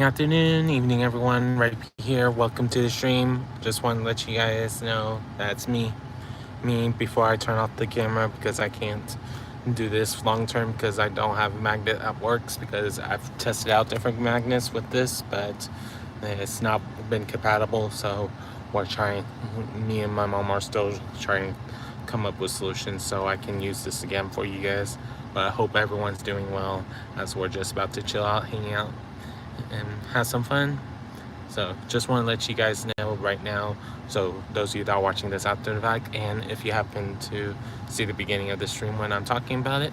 Afternoon, evening, everyone. Rhypi here. Welcome to the stream. Just want to let you guys know that's me. Me before I turn off the camera because I can't do this long term because I don't have a magnet that works because I've tested out different magnets with this, but it's not been compatible. So we're trying. Me and my mom are still trying to come up with solutions so I can use this again for you guys. But I hope everyone's doing well as we're just about to chill out, hang out, and have some fun. So just want to let you guys know right now, so those of you that are watching this after the fact, and if you happen to see the beginning of the stream when I'm talking about it,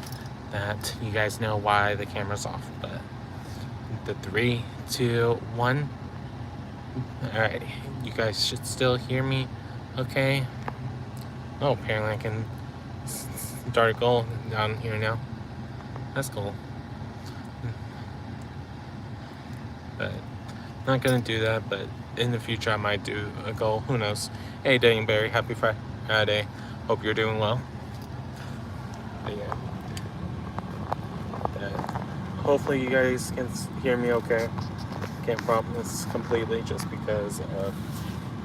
that you guys know why the camera's off. But the 3, 2, 1. Alright, you guys should still hear me okay. Oh, apparently I can start a goal down here now. That's cool. But not gonna do that, but in the future I might do a goal. Who knows? Hey, Dangberry, happy Friday. Hope you're doing well. But yeah, hopefully you guys can hear me okay. Can't promise completely just because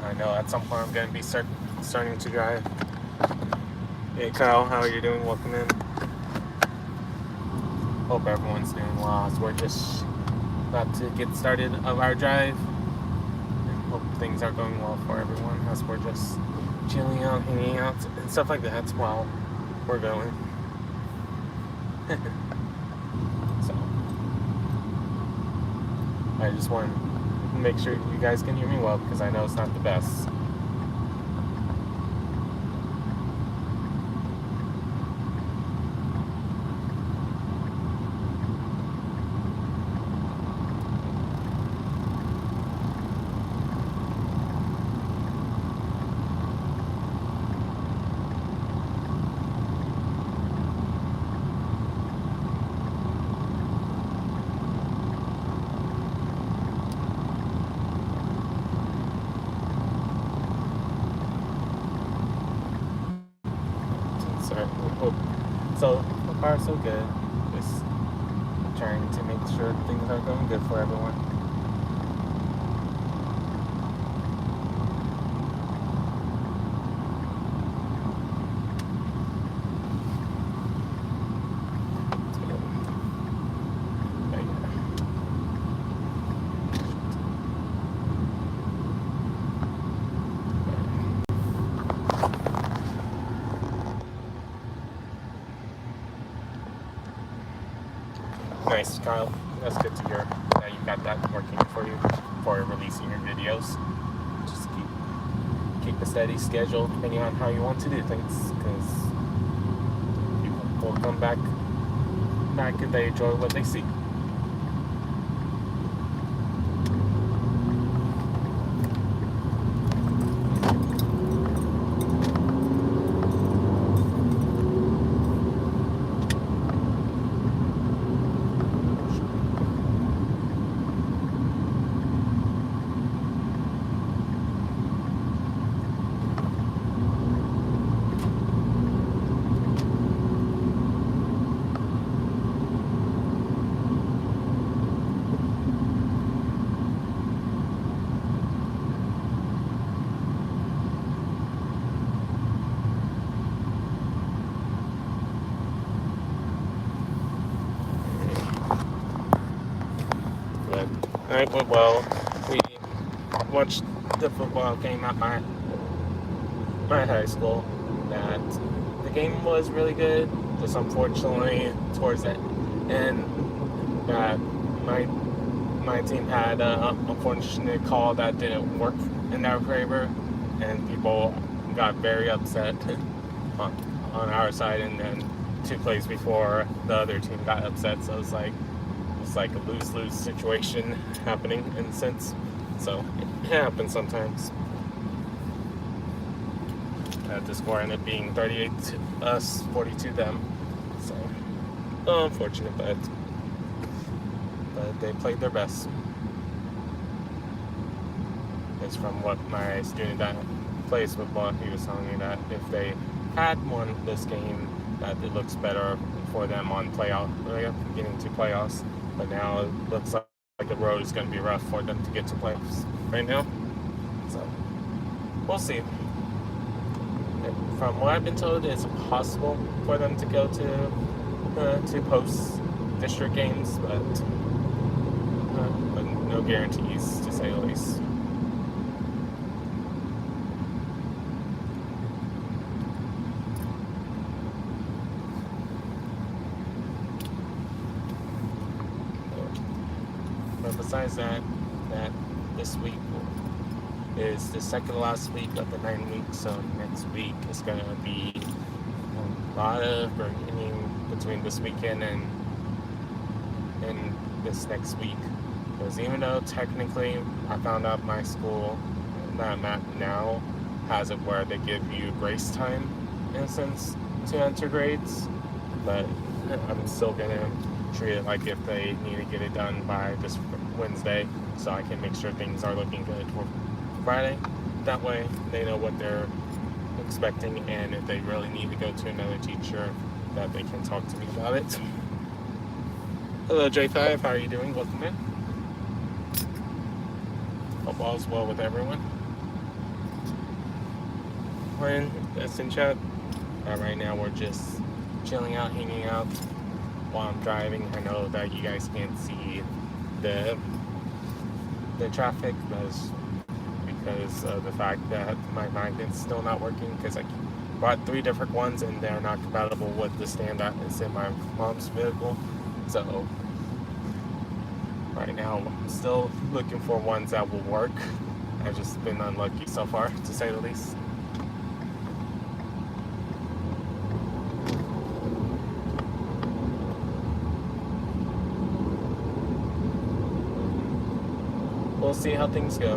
I know at some point I'm gonna be starting to drive. Hey Kyle, how are you doing? Welcome in. Hope everyone's doing well as we're just about to get started of our drive. And hope things are going well for everyone as we're just chilling out, hanging out, and stuff like that while we're going. So I just want to make sure you guys can hear me well because I know it's not the best. So far so good. Just trying to make sure things are going good for everyone. Nice, Kyle. That's good to hear that you got that working for you for releasing your videos. Just keep a steady schedule depending on how you want to do things, because people will come back if they enjoy what they see. Night went well. We watched the football game at my high school. That the game was really good. Just unfortunately towards the end, that my team had an unfortunate call that didn't work in their favor, and people got very upset on our side. And then 2 plays before, the other team got upset. So it's like a lose-lose situation happening in a sense. So it happens sometimes. The score ended up being 38 to us, 42 them. So unfortunate, but they played their best. It's from what my student that plays football, he was telling me that if they had won this game, that it looks better for them on getting to playoffs. But now it looks like the road is going to be rough for them to get to place right now. So we'll see. From what I've been told, it's possible for them to go to post district games, but no guarantees, to say the least. But besides that this week is the second to last week of the 9 weeks, so next week is going to be a lot of bargaining between this weekend and this next week. Because even though technically I found out my school that I'm at now has it where they give you grace time in a sense to enter grades, but I'm still going to treat it like if they need to get it done by this Wednesday so I can make sure things are looking good for Friday. That way they know what they're expecting, and if they really need to go to another teacher, that they can talk to me about it. Hello J5, how are you doing? Welcome in. Hope all's well with everyone. We're in Destin chat. Right now we're just chilling out, hanging out while I'm driving. I know that you guys can't see the traffic because of the fact that my magnet's still not working, because I bought 3 different ones and they're not compatible with the stand that is in my mom's vehicle. So right now I'm still looking for ones that will work. I've just been unlucky so far, to say the least. We'll see how things go.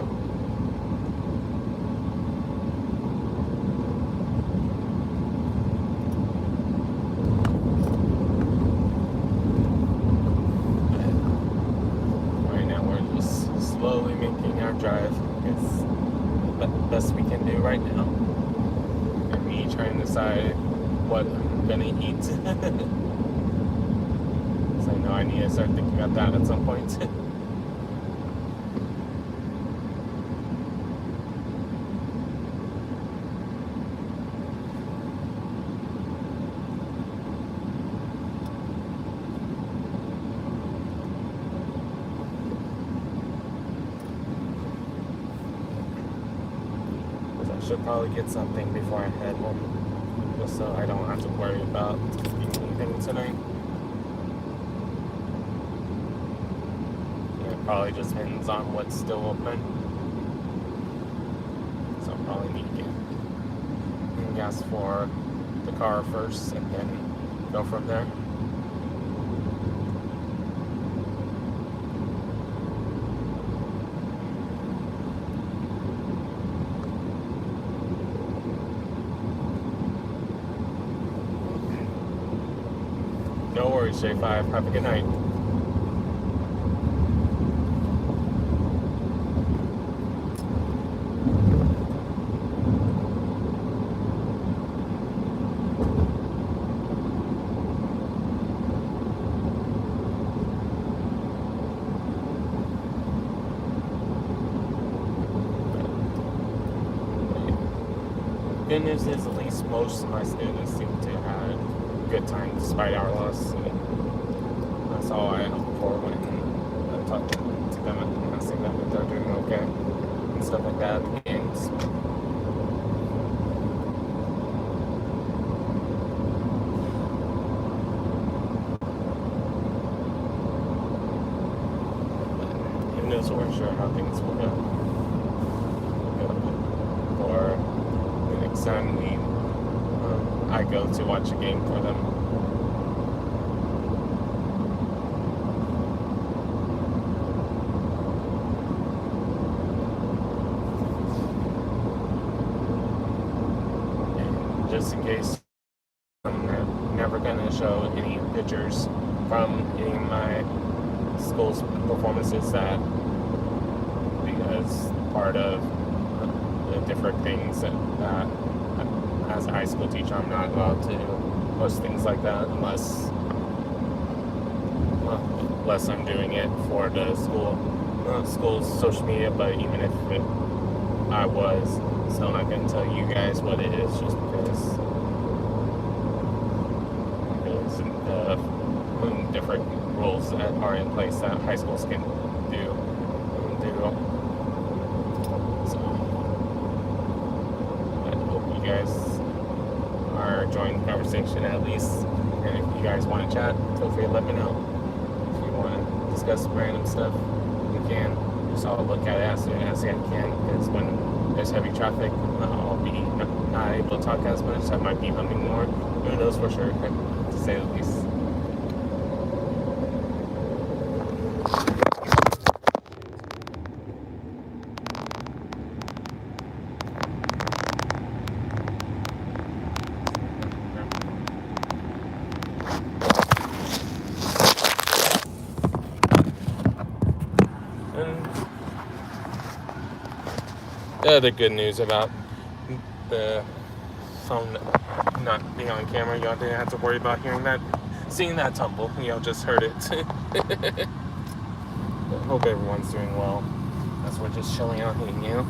Right now we're just slowly making our drive. It's the best we can do right now. And me trying to decide what I'm gonna eat. So I know I need to start thinking about that at some point. Should probably get something before I head home, just so I don't have to worry about eating anything tonight. It probably just depends on what's still open, so I'll probably need to get gas for the car first and then go from there. No worries, J5. Have a good night. Good news is at least most of my students seem to have a good time despite our loss. And that's all I hope for when I talk to them and asking them if they're doing okay and stuff like that. And who knows, we're sure how things will go. For the next time I go to watch a game for them. And just in case, I'm never going to show any pictures from any of my school's performances, that because part of the different things that as a high school teacher I'm not allowed to post things like that unless, well, less I'm doing it for the school's social media. But even if I was, still not going to tell you guys what it is, just because the different rules that are in place that high schools can do. So I hope you guys are enjoying the conversation at least. And if you guys want to chat, feel free to let me know. If you want to discuss random stuff, you can. Just I'll look at it as soon as I can, because when there's heavy traffic, I'll be not able to talk as much. I might be humming more. Who knows for sure, to say the least. The other good news about the phone not being on camera, y'all didn't have to worry about seeing that tumble. Y'all just heard it. But hope everyone's doing well. That's we're just chilling out, hanging out.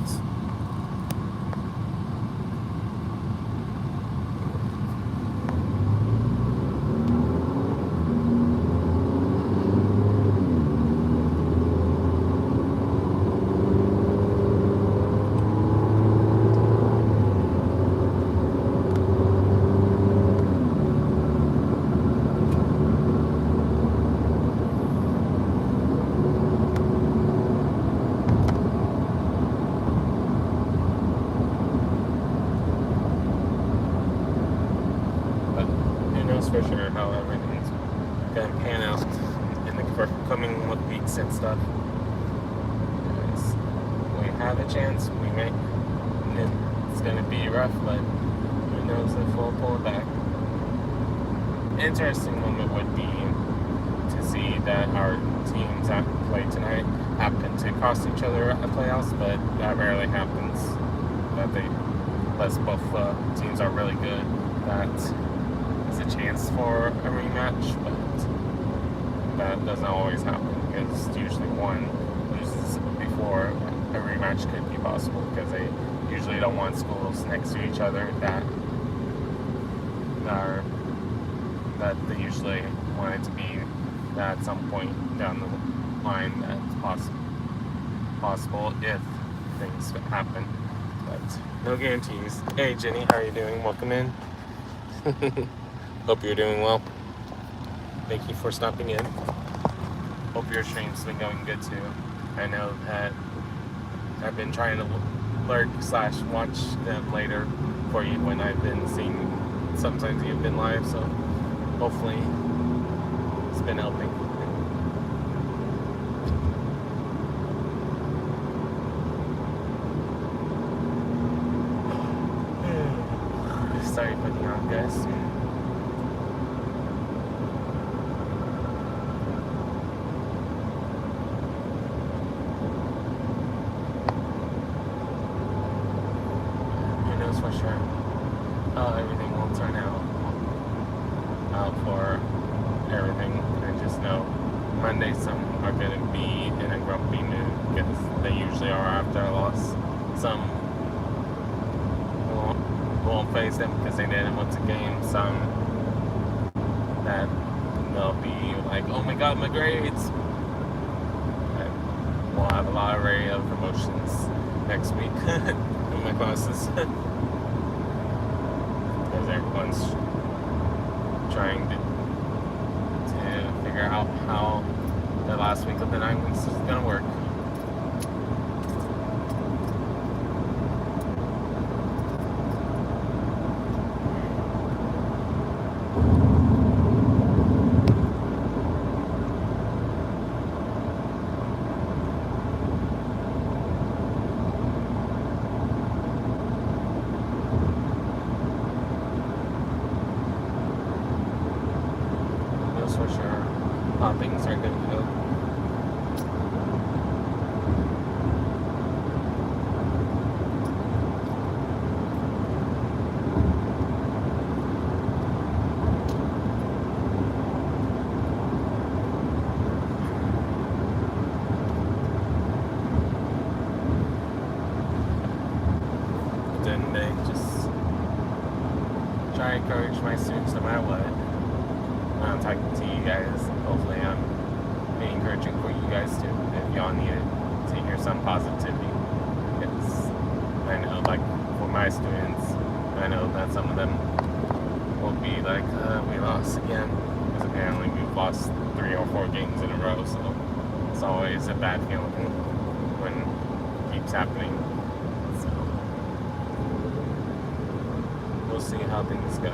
For sure how everything's gonna pan out in the coming weeks and stuff. Because we have a chance, it's gonna be rough, but who knows if we'll pull it back. Interesting moment would be to see that our teams that play tonight happen to cross each other at the playoffs, but that rarely happens. Unless both teams are really good, that a chance for a rematch, but that doesn't always happen, because usually one loses before a rematch could be possible, because they usually don't want schools next to each other that they usually want it to be that at some point down the line that's possible if things happen, but no guarantees. Hey Jenny, how are you doing? Welcome in. Hope you're doing well. Thank you for stopping in. Hope your stream's been going good too. I know that I've been trying to lurk/watch them later for you when I've been seeing. Sometimes you've been live, so hopefully it's been helping. Sorry for the on, guys. For sure everything will turn out for everything. I just know Monday some are going to be in a grumpy mood, because they usually are after a loss. Some won't face them because they didn't win the game. Some that they'll be like, oh my god, my grades. And we'll have a lot of emotions next week in my classes. Because everyone's trying to figure out how the last week of the 9 weeks is going to work. For sure how things are going to go. I just try to encourage my students no matter what. When I'm talking to you guys, hopefully I'm being encouraging for you guys too, if y'all need it, to hear some positivity. Because I know, like, for my students, I know that some of them will be like, we lost again. Because apparently we've lost 3 or 4 games in a row, so it's always a bad feeling when it keeps happening. So we'll see how things go.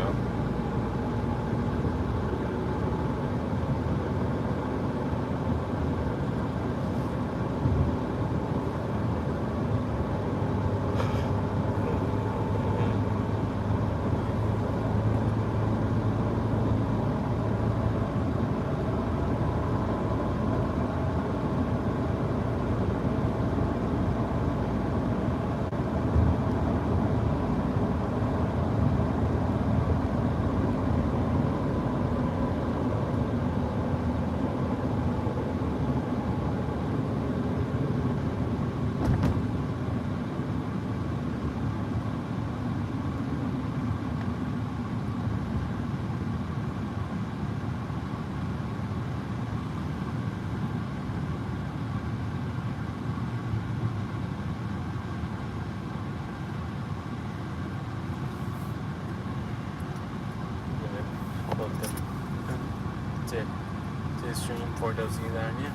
To the stream for those of you that are new.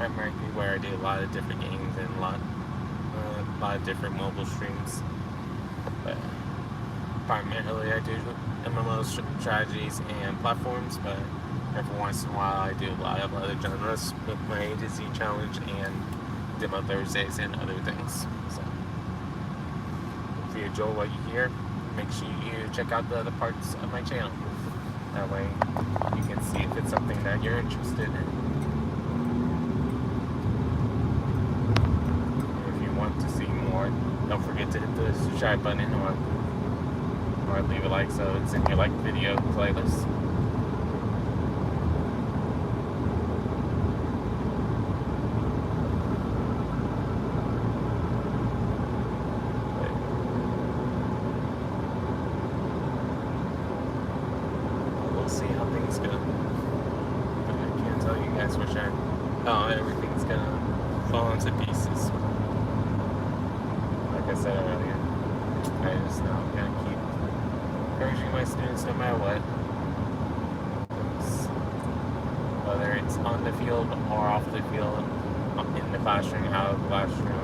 I'm Rhypi, where I do a lot of different games and a lot of different mobile streams. But primarily I do MMO strategies and platforms, but every once in a while I do a lot of other genres with my A to Z challenge and Demo Thursdays and other things. So if you enjoy what you hear, make sure you check out the other parts of my channel. That way you can see if it's something that you're interested in. If you want to see more, don't forget to hit the subscribe button or leave a like so it's in your like video playlist. See how things go. But I can't tell you guys for sure how everything's gonna fall into pieces. Like I said earlier, I just know I'm gonna keep encouraging my students no matter what. Whether it's on the field or off the field, in the classroom, out of the classroom,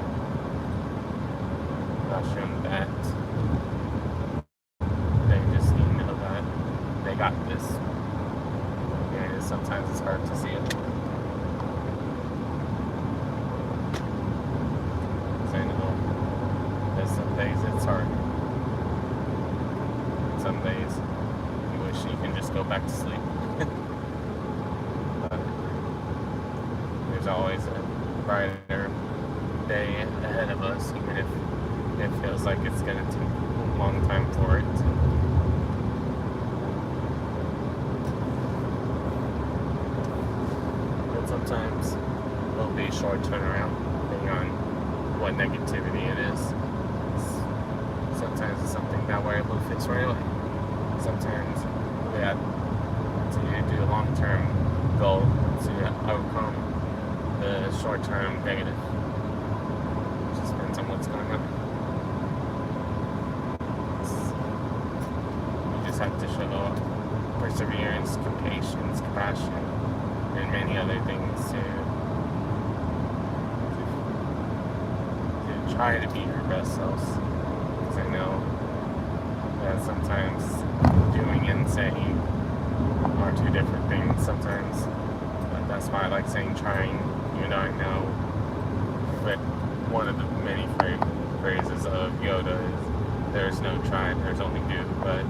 that they just need to know that they got this. And sometimes it's hard to see it. Because I know that some days it's hard. Some days you wish you can just go back to sleep. But there's always a brighter day ahead of us, even if it feels like it's going to take a long time for it. Sometimes it'll be a short turnaround, depending on what negativity it is. Sometimes it's something that we're able to fix right away. Sometimes we have to do a long-term goal to overcome the short-term negative. It just depends on what's going on. You just have to show perseverance, patience, compassion, and many other things to try to be your best selves. Because I know that sometimes doing and saying are 2 different things sometimes. But that's why I like saying trying, even though I know that one of the many phrases of Yoda is there's no try, there's only do. But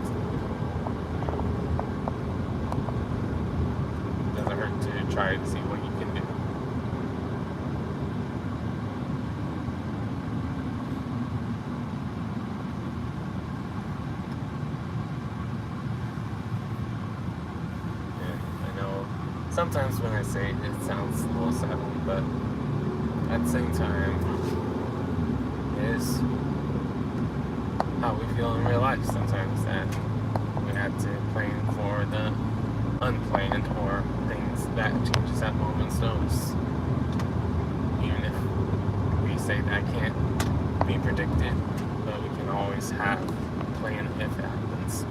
to try to see what you can do. And I know sometimes when I say it, it sounds a little sad, but at the same time, it is how we feel in real life sometimes, that we had to plan for the unplanned or things that changes at moment's notice. Even if we say that can't be predicted, but we can always have a plan if it happens.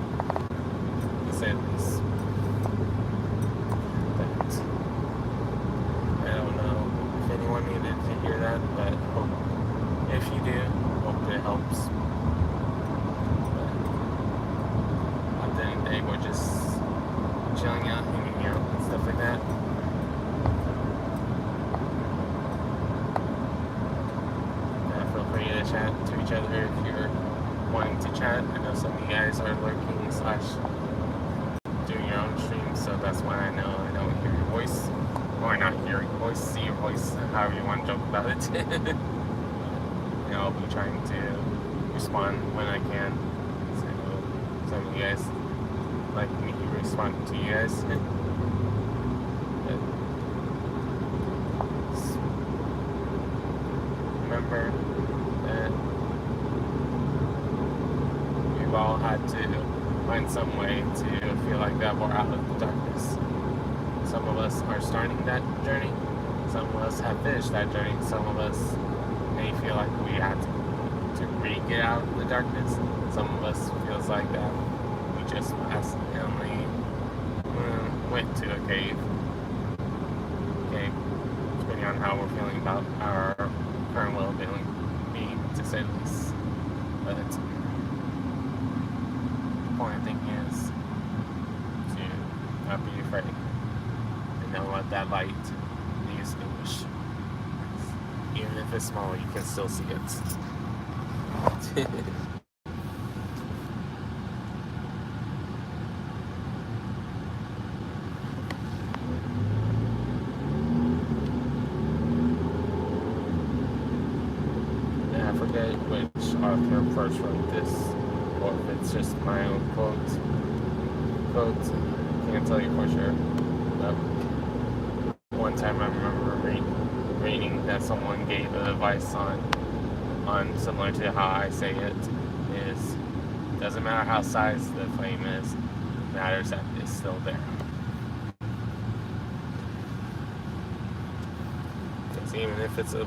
To say the least. But I don't know if anyone needed to hear that, but if you do, hope it helps. But at the end of the day, we're just chilling out, hanging out, and stuff like that. Feel free to chat to each other if you're wanting to chat. I know some of you guys are lurking / doing your own streams, so that's why I know I don't hear your voice. Or not hear your voice, see your voice, however you want to joke about it. I'll be trying to respond when I can. So some of you guys like me responding to you guys. Remember that we've all had to find some way to feel like that we're out of the darkness. Some of us are starting that journey. Some of us have finished that journey. Some of us may feel like we have to re-get out of the darkness. Some of us feels like that we just accidentally went to a cave. Okay, depending on how we're feeling about our current well-being, to say the least. But the important thing is to not be afraid and don't let that light be extinguished. Even if it's small, you can still see it. I forget which author first wrote this, or if it's just my own quote. Can't tell you for sure. But one time I remember reading that someone gave advice on similar to how I say it, is doesn't matter how size the flame is, it matters that it's still there. Because even if it's a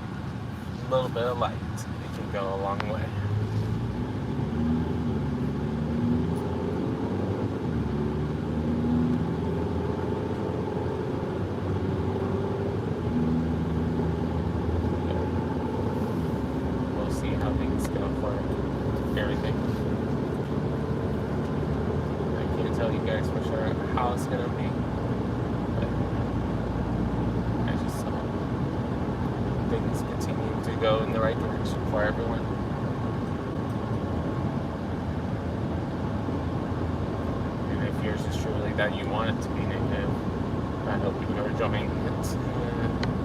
little bit of light, it can go a long way. We'll see how things go for everything. I can't tell you guys for sure how it's gonna be, but I just hope things continue to go in the right direction for everyone. And if yours is truly that you want it to be negative, I hope you are enjoying it,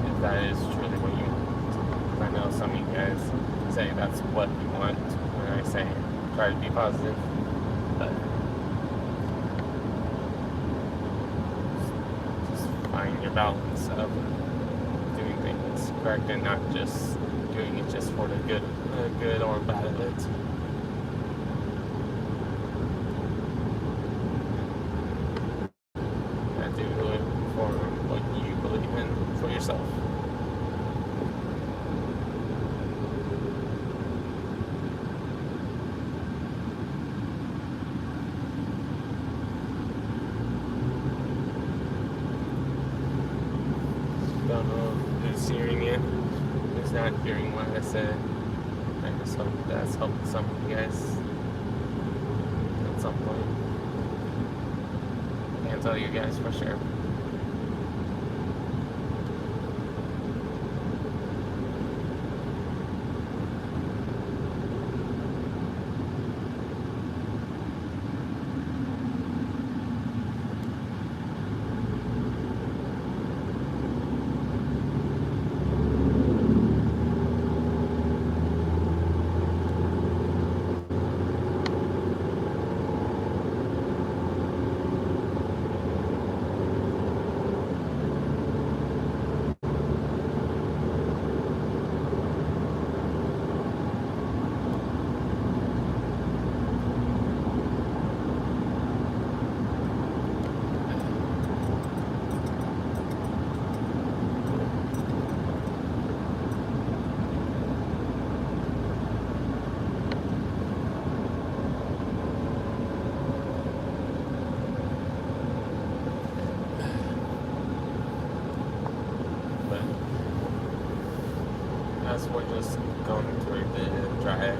if that is truly what you want. Because I know some of you guys say that's what you want when I say try to be positive, but just find your balance of doing things correct and not just doing it just for the good or bad of it. And do it for what you believe in for yourself. Don't know who's hearing it, who's not hearing what I said. I just hope that's helped some of you guys at some point. I can't tell you guys for sure. just going through the drive.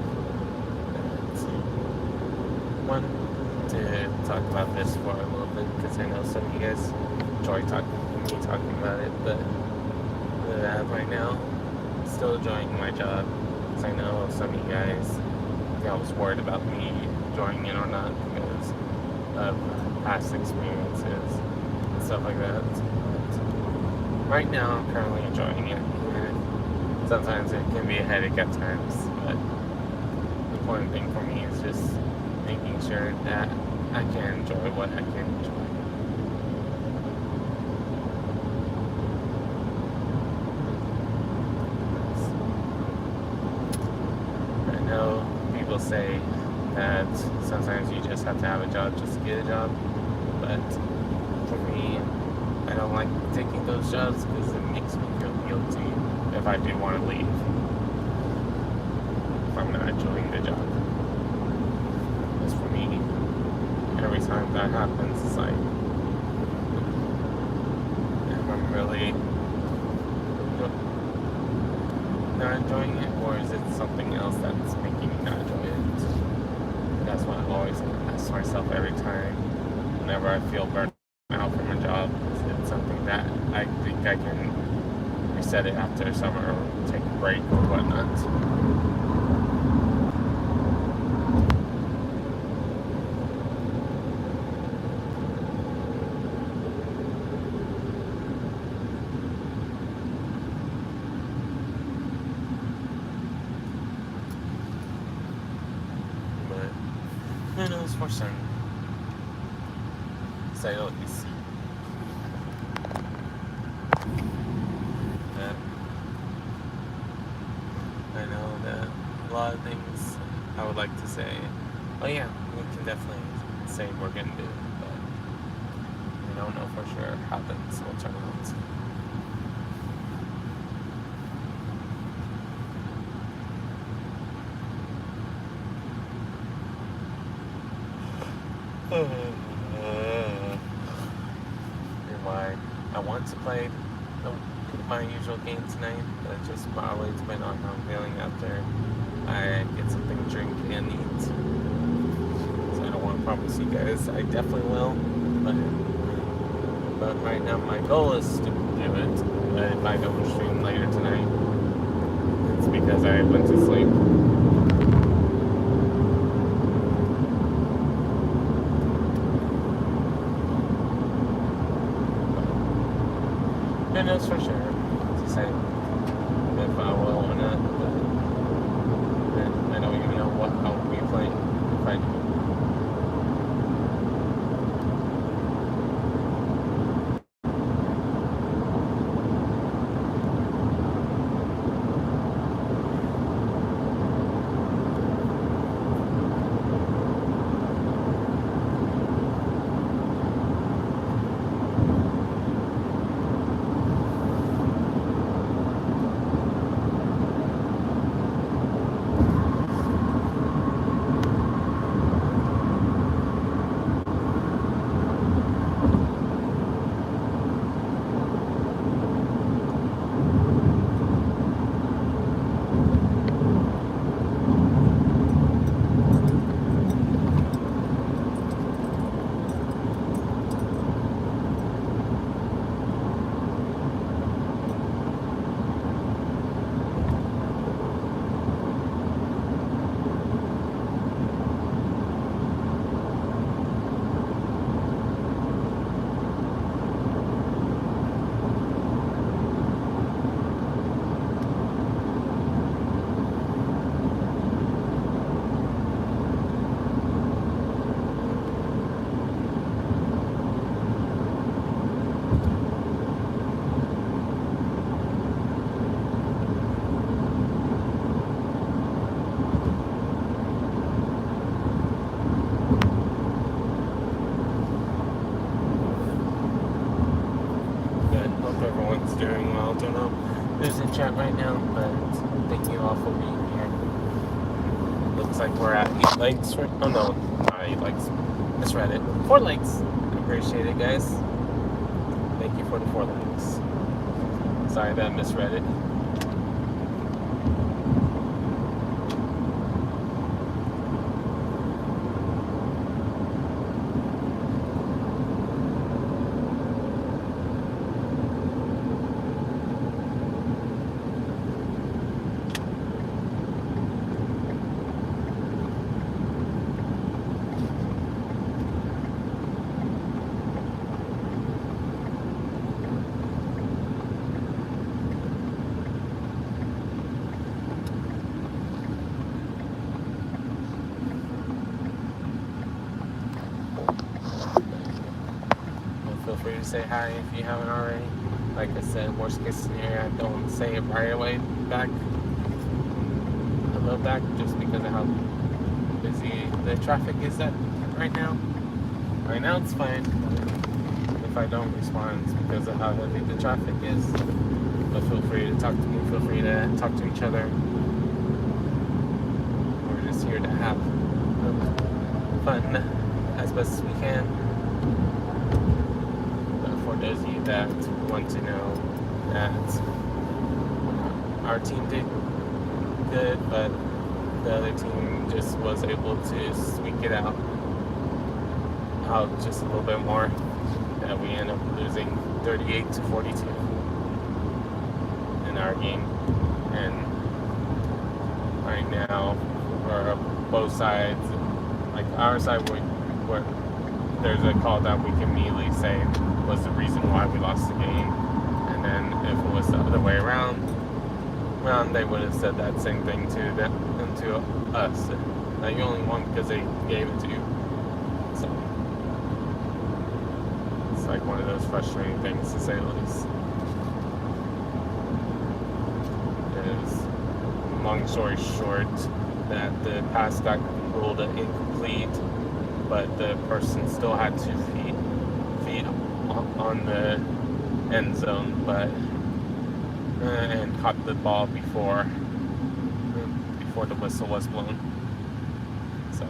Wanted to talk about this for a little bit because I know some of you guys enjoy me talking about it, but right now, still enjoying my job. Because I know some of you guys, was worried about me enjoying it or not because of past experiences and stuff like that. But right now, I'm currently enjoying it. And sometimes it can be a headache at times, but the important thing for me is just making sure that I can enjoy what I can enjoy. I know people say that sometimes you just have to have a job just to get a job, but for me, I don't like taking those jobs because it makes me feel guilty if I do want to leave, if I'm not enjoying the job. Because for me, every time that happens, it's like, am I really not enjoying it, or is it something else that's making me not enjoy it? That's what I always ask myself every time, whenever I feel burnt out from a job. Is it something that I think I can reset it after summer, or take a break, or whatnot? Who knows for certain? Say the least. I know that a lot of things I would like to say, oh yeah, we can definitely say we're gonna do, but we don't know for sure how things will turn out. Why I want to play my usual game tonight, but it just probably depends on how I'm feeling after I get something to drink and eat. So I don't want to promise you guys I definitely will, but right now my goal is to do it. But if I don't stream later tonight, it's because I went to sleep. Who knows for sure to say if I will or not, but I don't even know what I will be playing if I do. Everyone's doing well. Don't know who's in chat right now, but thank you all for being here. Looks like we're at 8 likes. Oh no, not 8 likes. Misread it. 4 likes. Appreciate it, guys. Thank you for the 4 likes. Sorry that I misread it. free to say hi if you haven't already. Like I said, worst case scenario, I don't say it right away back. Hello back, just because of how busy the traffic is at right now. Right now it's fine. If I don't respond, it's because of how heavy the traffic is. But feel free to talk to me. Feel free to talk to each other. We're just here to have fun as best as we can. But for those of you that want to know that our team did good, but the other team just was able to squeak it out just a little bit more, that we end up losing 38-42 in our game. And right now, we're both sides, like our side, where there's a call that we can immediately say was the reason why we lost the game. And then if it was the other way around, they would have said that same thing to them and to us. That you only won because they gave it to you. So it's like one of those frustrating things, to say the least. Long story short, that the pass got ruled incomplete, but the person still had 2 feet on the end zone, and caught the ball before the whistle was blown. So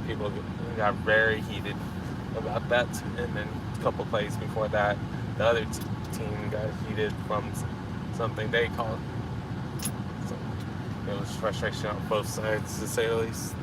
people got very heated about that, and then a couple plays before that, the other team got heated from something they called. So it was frustration on both sides, to say the least.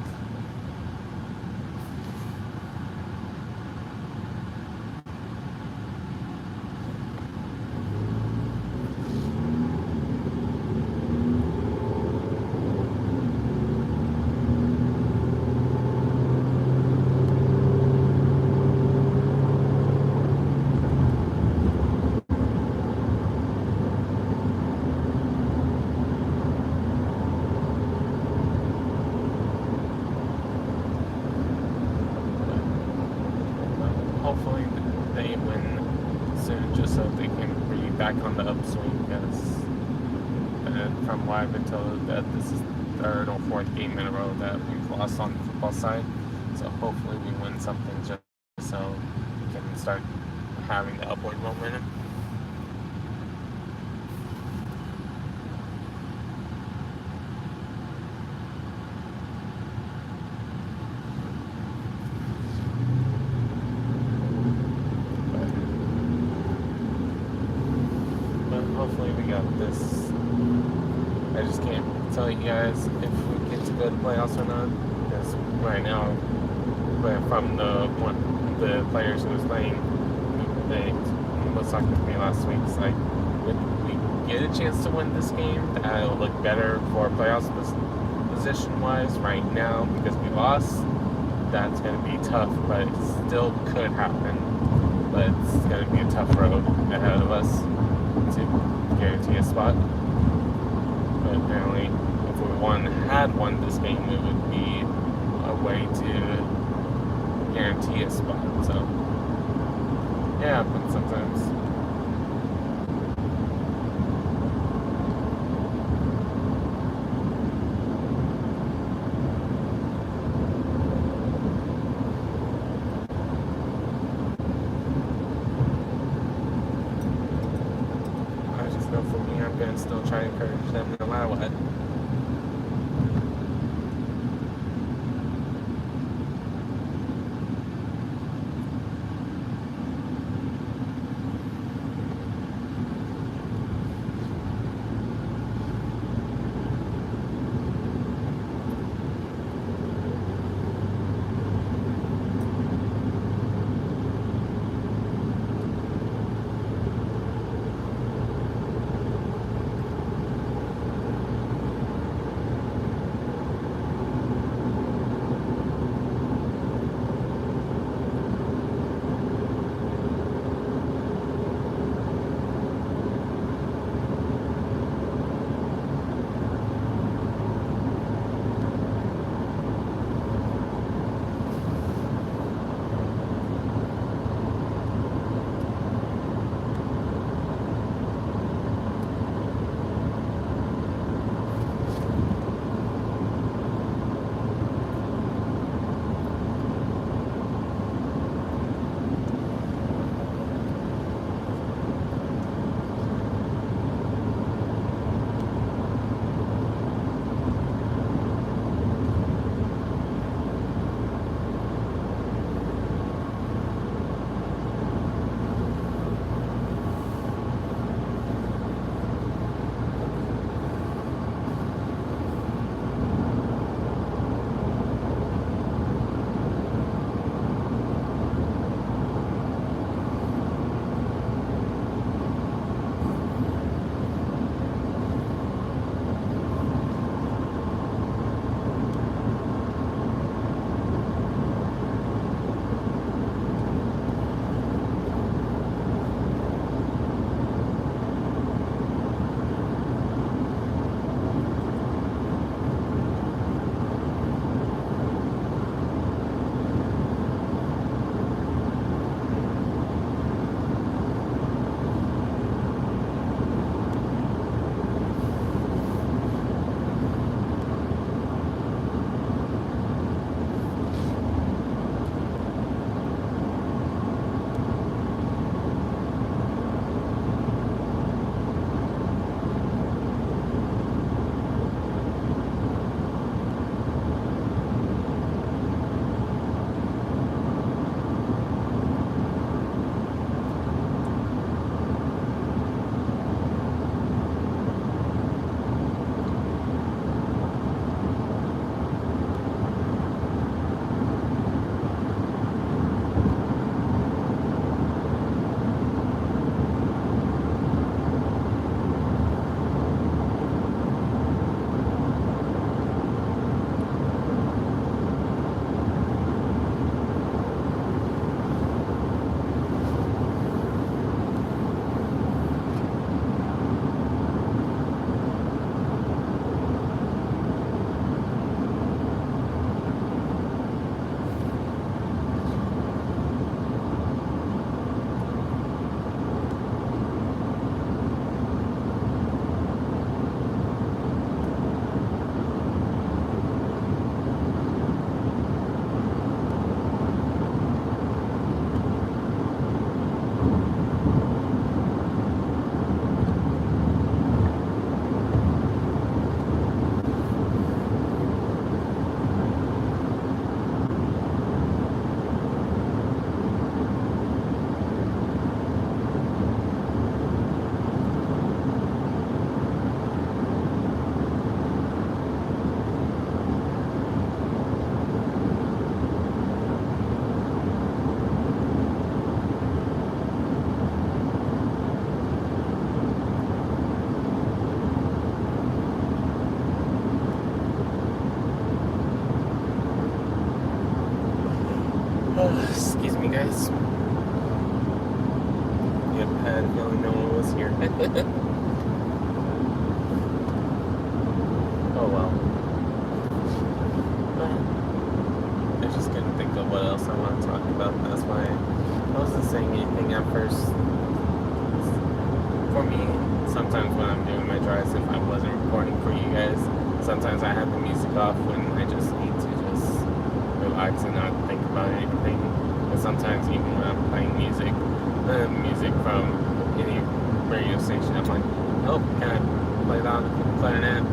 Hopefully they win soon, just so they can be back on the upswing, because from what I've been told, that this is the 3rd or 4th game in a row that we've lost on the football side. So hopefully we win something just so we can start having the upward momentum. Hopefully we got this. I just can't tell you guys if we get to go to playoffs or not, because right now, but from the players who was playing, they was talking to me last week. It's like, if we get a chance to win this game, that'll look better for playoffs position wise. Right now, because we lost, that's going to be tough, but it still could happen. But it's going to be a tough road ahead of us to guarantee a spot. But apparently, if we had won this game, it would be a way to guarantee a spot. So yeah, but sometimes. For me, I'm going to still try to encourage them no matter what. Excuse me, guys. Yep, I had a feeling no one was here. Oh well. I just couldn't think of what else I want to talk about. That's why I wasn't saying anything at first. For me, sometimes when I'm doing my drives, if I wasn't recording for you guys, sometimes I have the music off when I just need to just relax and not think about anything. But sometimes even when I'm playing music from any radio station, I'm like, oh, can I play that on the clarinet?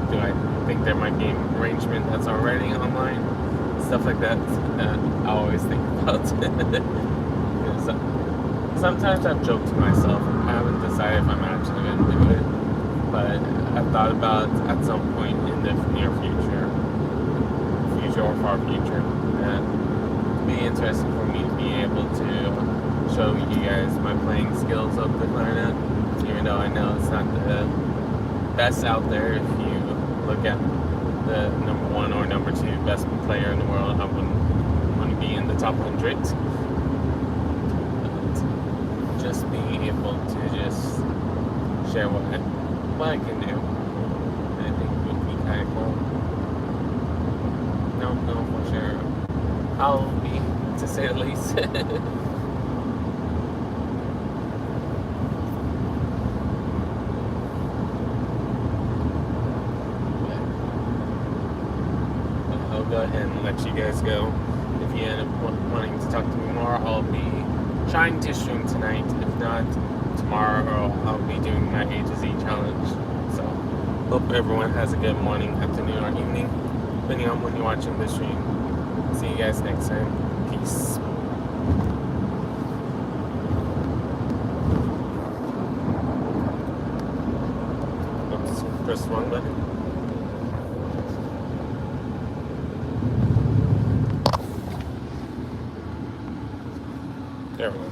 Do I think there might be an arrangement that's already online? Stuff like that I always think about. Sometimes I've joked to myself. I haven't decided if I'm actually going to do it, but I've thought about at some point in the near future or far future, that it'd be interesting for me to be able to show you guys my playing skills of the clarinet, even though I know it's not the best out there. If you look at the number 1 or number 2 best player in the world, I wouldn't want to be in the top 100. But just being able to just share what I can do, I think would be kind of cool. No, for sure. I'll be, to say the least. I'll go ahead and let you guys go. If you end up wanting to talk to me more, I'll be trying to stream tonight. If not, tomorrow I'll be doing my A to Z challenge. So, hope everyone has a good morning, afternoon, or evening, depending on when you're watching this stream. See you guys next time. Peace. Oops, press the wrong button. There we go.